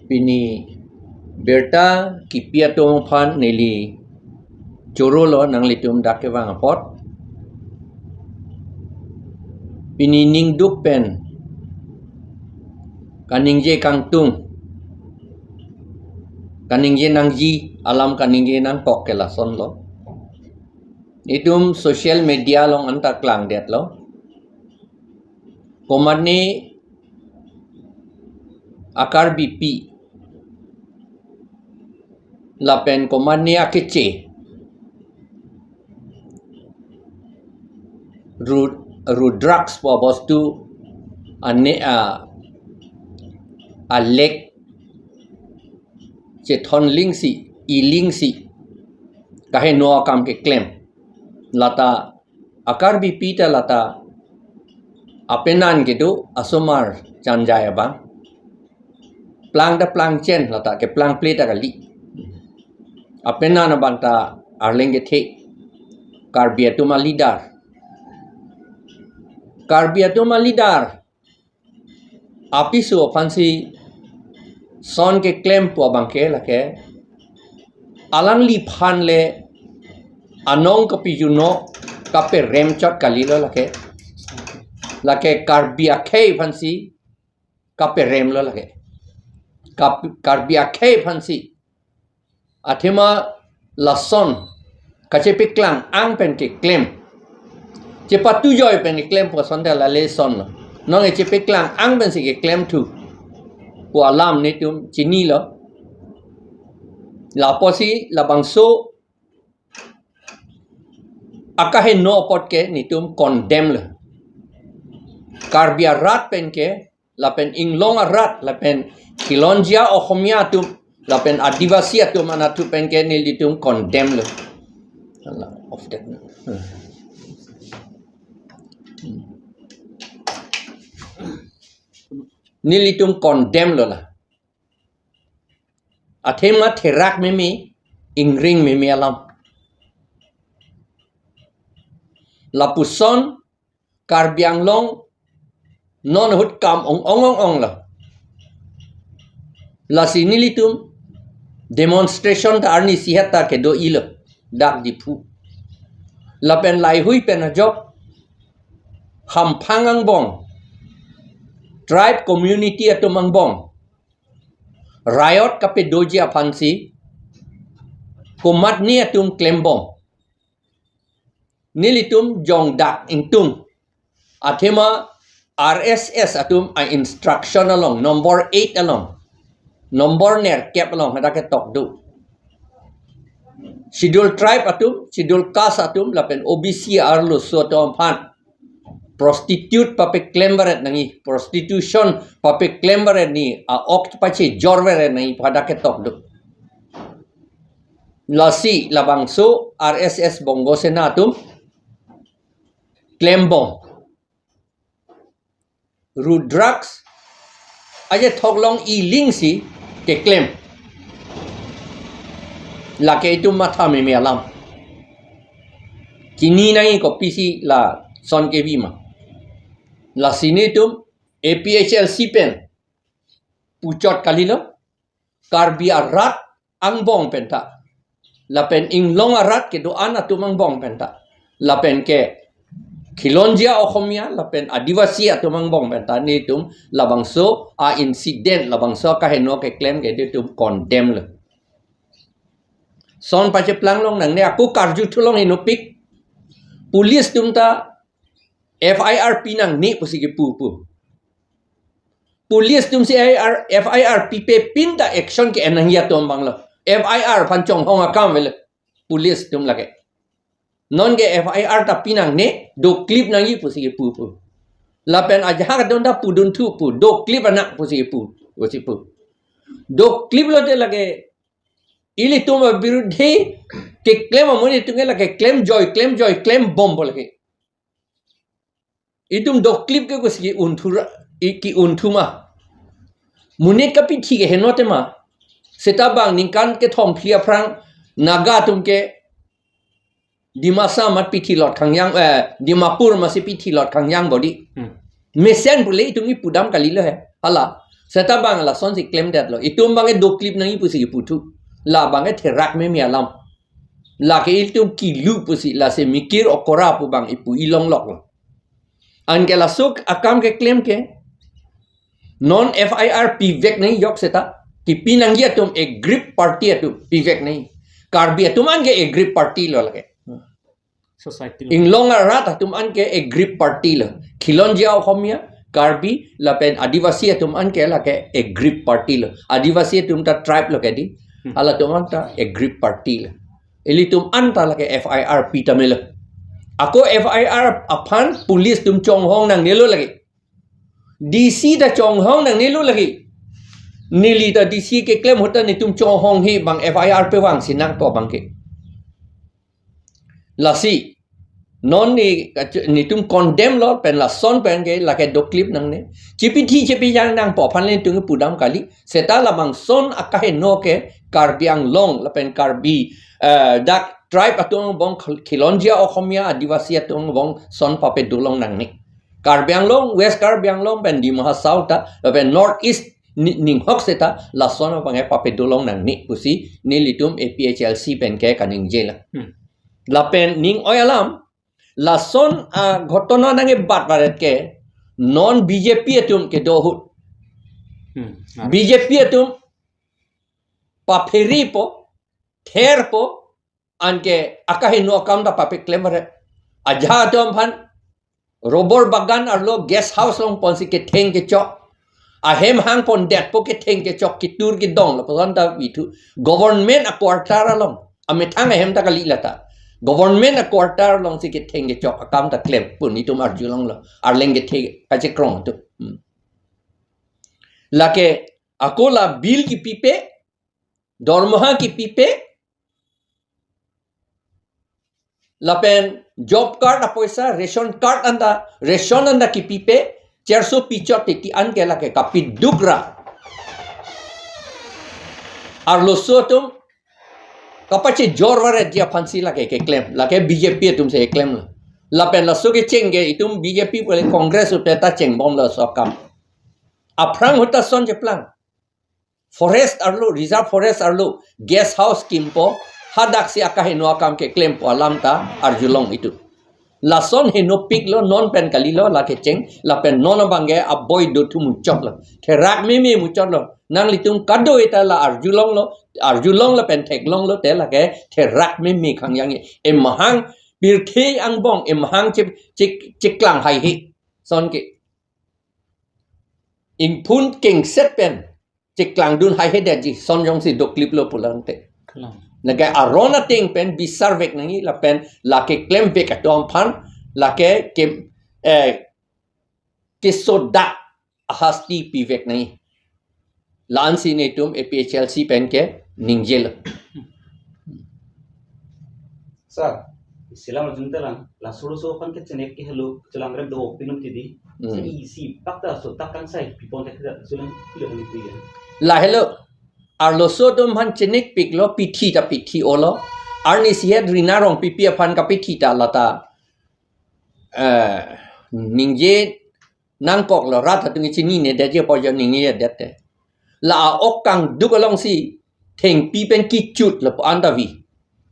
Pini berta kipia to phan neli choro lo nang litum dake wang pot. Pini ning duk pen kaning je kang tung kaning je nang ji alam kaning je nang pok ke la son lo. Itum social media long anta klang det lo. Komat ni akar BP lapen komat ni akece ru drugs po bostu ane a lek che thon ling si i ling si kahe no kam ke claim lata akar BP ta lata apenan gitu asomar janjaya bang plang da plang chen lata ke plang plate kali apenan abanta arlenge the karbiatuma lidar apisu fansi son ke claim po bangke lake alang li phan le anong kapijuno kape remchot kalilo lake karbiake fansi kape rem lo lake karbiake fansi athema lason kache piklang ang pen ke claim cepat tu joy pen ke claim po son da la le son no nge che piklang ang pen si ke claim tu po alam ni tum chini lo la posi la bangso akahe no pot ke ni tum condemn lo karbia rat pen ke la pen inglong rat la pen kilonjia ohomia tum la pen adivasi atu mana tu pen ke ni litum condemn lo Allah of that ni litum condemn lo la athema therak memi ingring memi alam lapuson karbiang long non hut kam ong la sinilitum demonstration ta arni sihata ke do ilo dak dipu lapen lai hui pen job ham phangang bong tribe community atumang bong riot kape doji afansi komat ni atum claim bong nilitum jong dak ingtung athema RSS atum a instruction along number 8 along number ner kep along hada ke tok du schedule tribe atum schedule caste atum lapen OBC arlo so tom phan prostitute pape claim beret nangi prostitution pape claim beret ni a occupancy jorvere nangi hada ke tok du lasi labangso RSS bongo senatum claim bong ru drugs aje thok long i ling si ke claim la ke itu matha me alam kini nai ko pc la son ke vi ma la sini tum APHLC pen puchot kalilo karbia rat ang bong penta la pen ing long rat ke do ana tumang bong penta la pen ke Kilonjia ohomia lapen adivasi atumang bong benta ni tum labangso a incident labangso kaheno ke claim ke tum condemn le son pache plang long nang ne aku karju thulong inopik police tum ta FIR pinang ni pusige pu police tum si FIR pipe pinta action ke enang ya tum bang lo FIR panchong hong akam vele police tum lage non ke FIR ta pinang ne do clip nangi pusige pu lapen aja don da pudun tu pu do clip anak pusige pu do clip lo de lage ili tum birudhe ke claim amoni tunge lage claim joy claim bomb lage itum do clip ke kusigi unthura ki unthuma mune kapi thige henote ma seta bang ningkan ke thom phlia phrang naga tum ke Dimasa mat piti lot kangyang Dimapur masih piti lot kangyang body. Mesen boleh itu ni pudam kali lah hala. Seta bang la son si claim that lo. Itum bang e do clip nangi pusi putu. La bang e terak me mi alam. La ke itum kilu pusi la se mikir okora pu bang ipu ilong lok lo. An ke la suk akam ke claim ke non FIR pivek nahi yok seta. Ki pinangi atum e grip party atum pivek nahi. Karbi atum an ke e grip party lo lage. Society In long rat atum an ke e grip party lo. Khilon jao khomia Karbi la pen adivasi atum an ke la ke e grip party lo. Adivasi atum ta tribe lo ke di. Ala tum an ta e grip party lo. Ili tum an ta la ke FIR pitamelo. Ako FIR apan police tum chong hong nang nelo lagi. DC ta chong hong nang nelo lagi. Nili ta DC ke claim hota ni tum chong hong hi bang FIR pe wang sinang po bang ke. Lasi non ni tum condemn lo pen la son pen ke la ke do clip nang ne chipi yang nang po phan len tung pudam kali seta la bang son akahe no ke karbiang long la pen karbi dak tribe atong bong khilonjia okhomia adivasi atong bong son pape dulong nang ne karbiang long west karbiang long pen di maha south la pen north east ning hok seta la son bang pape dulong nang ne pusi ni litum APHLC pen ke kaning jela la pen ning oyalam la son ghotona nange bat baret ke non BJP atum ke dohut BJP atum paperi po ther po anke akahe no kam da pape klemare aja atum phan robor bagan arlo guest house long ponsi ke theng ke chok ahem hang pon det po ke theng ke chok ki tur ki dong la pon da bitu government a quarter along amethang ahem ta kali lata government a quarter long si ke thenge chok akam ta claim pun ni tum arju long lo arleng ke the ka che krong tu la ke akola bill ki pipe dormaha ki pipe la pen job card a poisa ration card anda ki pipe 400 pichot ti an ke la ke kapit dugra arlo sotum kapache jor ware dia fansi la ke claim la ke BJP tum se claim la pen la so ke chenge itum BJP pole congress upeta cheng bom la so kam aprang hota son je plan forest arlo reserve forest arlo guest house kimpo hadak si akahe no kam ke claim po alam ta arjulong itu la son he no pick lo non pen kalilo la ke cheng la pen non bange a boy do tu mu chok lo the rak me mu chok lo nang litum kado eta la arjulong la pen thek long lo te la ke the rak me khang yang e mahang bir the ang bong e mahang chik klang hai hi son ke in pun king set pen chik klang dun hai he de ji son jong si do clip lo pulang te naga arona ting pen bisar vek nangi la pen la ke claim vek atom phan la ke soda ahasti pi vek nangi lan si ne tum APHLC pen ke ningjel sir silang juntalang la solo pan ke chenek ke hello chelang rem do opinum tidi easy pakta so takang sai pipon ke sulang pilo ni pi la hello arlo so dum han chenik pik lo pithi ta pithi olo arni siat rina rong pipi phan ka pithi ta lata ningje nang pok lo rat tu ngi chini ne de je po yo ningi de te la okang dugalong si theng pi pen ki chut lo anda vi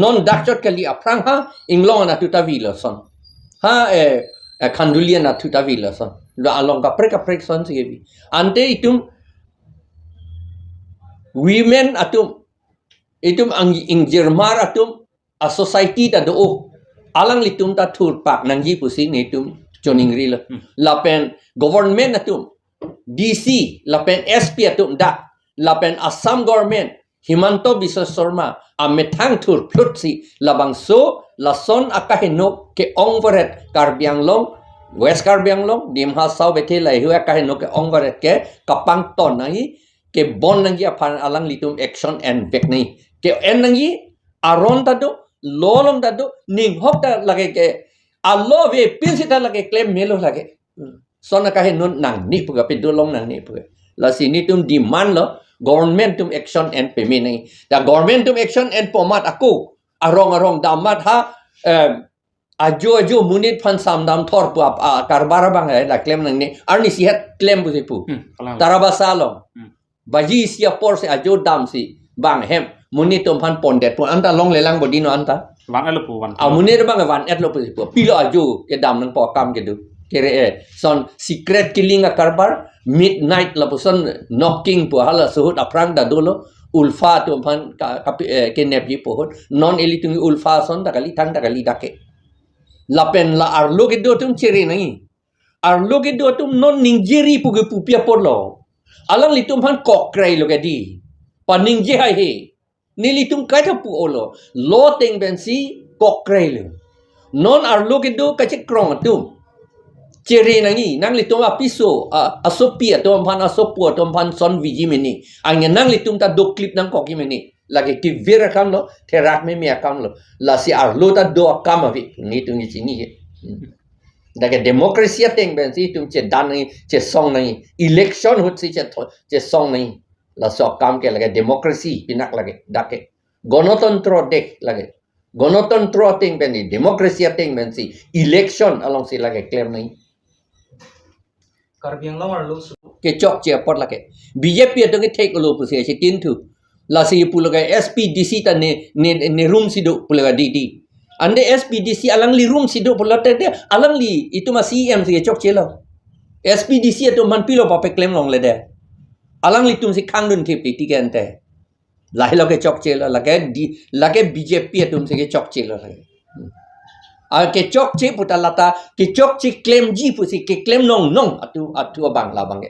non dakchot kali aprang ha inglong na tu ta vi lo son ha khandulia na tu ta vi lo son lo along ka prek son si vi ante itum women atum itum ang ingjermar atum a society ta do alang litum ta thur pak nangji pusi ni tum choningri la pen government atum DC la pen SP atum da la pen Assam government Himanto Biswa Sharma amethang thur flutsi labang so la son akahenok ke ongvaret karbiang long west karbiang long dimha sau bethe lai hu akahenok ke ongvaret ke kapang ton nai ke bon nangi aphan alang litum action and back nai ke en nangi aron ta do lolong ta do ning hok ta lage ke allo ve pinsita lage claim melo lage son akahenok nang ni puga pe dolong nang ni puga la sinitum demand lo government tum action and payment nai da government tum action and pomat aku arong damat ha ajo munit pan samdam thor pu karbara bang la claim nang ni arni si het claim bu pu tarabasa long baji sia por se ajo dam si bang hem munit tom pan pondet pu anta long lelang bodino anta Wan elu pu wan. munit bang wan et lo pu pilo ajo ke dam nang po kam ke du kere son secret killing a karbar midnight la pu son knocking pu hala suhut aprang da dolo ulfa tom pan ke nepi pohot non elitung ulfa son da kali tang da kali dake lapen la arlo ke do tum ceri nai arlo ke do tum non ningjeri pu ke pupia porlo alang li tum han kok krai lo ke di pa ningje hai he ni li tum kai pu olo lo teng ben si kok krai lo non arlo ke do ka che krong tum ceri nai nang li tum apiso asopia tum pan asopo tum pan son viji meni angin nang li tum ta do clip nang kok meni lagi ki vera kam lo terak me mia kam lo la si arlo ta do kam avi ni tu ni sini daga demokrasi teng ben si tum che dan ni che song ni election hut si che song ni la so kam ke laga demokrasi pinak lagi dake gonotantro dek lagi gonotantro teng ben ni demokrasi teng ben si election along si lagi claim ni Karbiang lawar lu ke chok che pot lagi BJP tu ke take lo pu se tin tu la si pulaga SPDC ta ne room sido pulaga DD ande SPDC alang li room sido pulate de alang li itu ma CM si chok chelo SPDC tu man pilo pa pe claim long le de alang li tum si kangdun tip ti kente lai lo ke chok chelo la ke BJP tum si ke chok chelo ke chok che putalata ke chok che claim ji pu si ke claim nong atu bang la bang